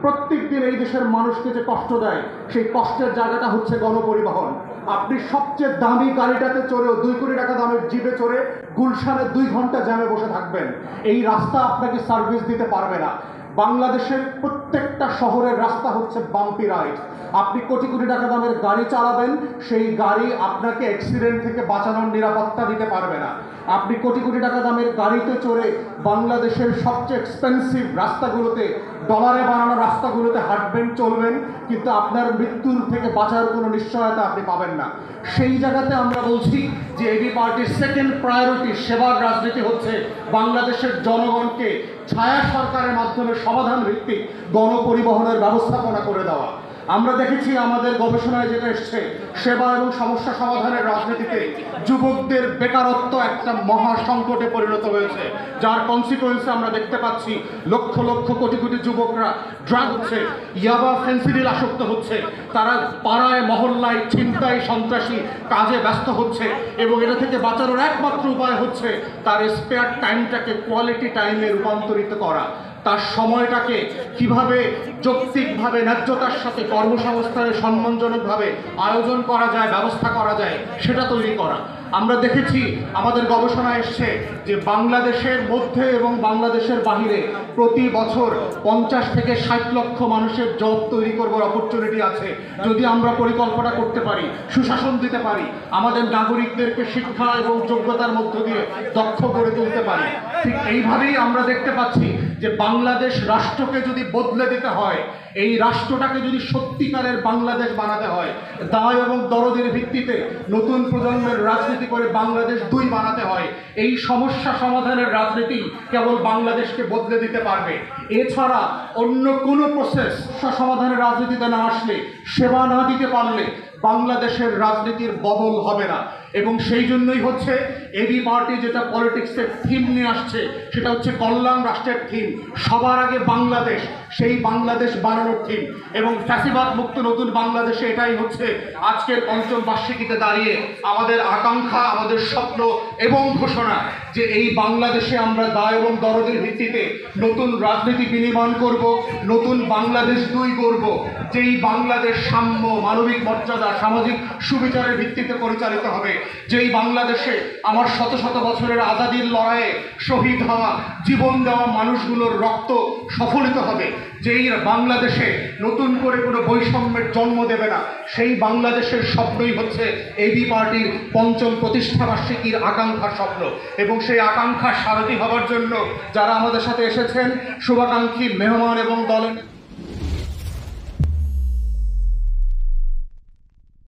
প্রত্যেক দিন এই দেশের মানুষকে যে কষ্ট দেয়, সেই কষ্টের জায়গাটা হচ্ছে গণপরিবহন। আপনি সবচেয়ে দামি গাড়িটাতে চড়েও 2 কোটি টাকা দামের জিপে চড়ে গুলশানে 2 ঘন্টা জ্যামে বসে থাকবেন, এই রাস্তা আপনাকে সার্ভিস দিতে পারবে না। বাংলাদেশের প্রত্যেকটা শহরের রাস্তা হচ্ছে বাম্পি রাইড। আপনি কোটি কোটি টাকা দামের গাড়ি চালাবেন, সেই গাড়ি আপনাকে অ্যাক্সিডেন্ট থেকে বাঁচানোর নিরাপত্তা দিতে পারবে না। আপনি কোটি কোটি টাকা দামের গাড়িতে চড়ে বাংলাদেশের সবচেয়ে এক্সপেন্সিভ রাস্তাগুলোতে, ডলারে বানানো রাস্তাগুলোতে হাঁটবেন, চলবেন, কিন্তু আপনার মৃত্যুর থেকে বাঁচার কোনো নিশ্চয়তা আপনি পাবেন না। সেই জায়গাতে আমরা বলছি যে এবি পার্টির সেকেন্ড প্রায়োরিটি সেবার রাজনীতি হচ্ছে বাংলাদেশের জনগণকে ছায়া সরকারের মাধ্যমে সমাধান ভিত্তিক গণপরিবহনের ব্যবস্থাপনা করে দেওয়া। আমরা দেখেছি আমাদের গবেষণায় যেটা এসছে, সেবা এবং সমস্যা সমাধানের রাজনীতিতে যুবকদের বেকারত্ব একটা মহা সংকটে পরিণত হয়েছে, যার কনসিকুয়েন্সে আমরা দেখতে পাচ্ছি লক্ষ লক্ষ কোটি কোটি যুবকরা ড্রাগ হচ্ছে, ইয়াবা ফেন্সিডিল আসক্ত হচ্ছে, তারা পাড়ায় মহল্লায় ছিনতাই সন্ত্রাসী কাজে ব্যস্ত হচ্ছে, এবং এটা থেকে বাঁচানোর একমাত্র উপায় হচ্ছে তার স্পেয়ার টাইমটাকে কোয়ালিটি টাইমে রূপান্তরিত করা, তার সময়টাকে কিভাবে যৌক্তিকভাবে ন্যায্যতার সাথে কর্মসংস্থানের সম্মানজনকভাবে আয়োজন করা যায়, ব্যবস্থা করা যায়, সেটা তৈরি করা। আমরা দেখেছি আমাদের গবেষণায় এসছে যে বাংলাদেশের মধ্যে এবং বাংলাদেশের বাহিরে প্রতি বছর 50 থেকে 60 লক্ষ মানুষের জব তৈরি করবার অপরচুনিটি আছে, যদি আমরা পরিকল্পনা করতে পারি, সুশাসন দিতে পারি, আমাদের নাগরিকদেরকে শিক্ষা এবং যোগ্যতার মধ্য দিয়ে দক্ষ করে তুলতে পারি। ঠিক এইভাবেই আমরা দেখতে পাচ্ছি যে বাংলাদেশ রাষ্ট্রকে যদি বদলে দিতে হয়, এই রাষ্ট্রটাকে যদি সত্যিকারের বাংলাদেশ বানাতে হয়, দায় এবং দরদের ভিত্তিতে নতুন প্রজন্মের রাজনীতি করে বাংলাদেশ 2 বানাতে হয়, এই সমস্যা সমাধানের রাজনীতি কেবল বাংলাদেশকে বদলে দিতে পারবে। এছাড়া অন্য কোনো প্রসেস সমাধানের রাজনীতিতে না আসলে, সেবা না দিতে পারলে বাংলাদেশের রাজনীতির বদল হবে না। এবং সেই জন্যই হচ্ছে এবি পার্টি যেটা পলিটিক্সের থিম নিয়ে আসছে, সেটা হচ্ছে কল্যাণ রাষ্ট্রের থিম, সবার আগে বাংলাদেশ, সেই বাংলাদেশ বানানোর থিম। এবং ফ্যাসিবাদ মুক্ত নতুন বাংলাদেশে এটাই হচ্ছে আজকের 5ম বার্ষিকীতে দাঁড়িয়ে আমাদের আকাঙ্ক্ষা, আমাদের স্বপ্ন এবং ঘোষণা, যে এই বাংলাদেশে আমরা দায় এবং দরদের ভিত্তিতে নতুন রাজনীতি বিনির্মাণ করব, নতুন বাংলাদেশ 2 করব, যেই বাংলাদেশ সাম্য, মানবিক মর্যাদা, সামাজিক সুবিচারের ভিত্তিতে পরিচালিত হবে, যেই বাংলাদেশে আমার শত শত বছরের আজাদির লড়াইয়ে শহীদ হওয়া, জীবন দেওয়া মানুষগুলোর রক্ত সফলিত হবে, যেই বাংলাদেশে নতুন করে কোনো বৈষম্যের জন্ম দেবে না, সেই বাংলাদেশের স্বপ্নই হচ্ছে এবি পার্টির 5ম প্রতিষ্ঠা বার্ষিকীর আকাঙ্ক্ষা স্বপ্ন। এবং সেই আকাঙ্ক্ষার সারথি হবার জন্য যারা আমাদের সাথে এসেছেন, শুভাকাঙ্ক্ষী মেহমান এবং দলের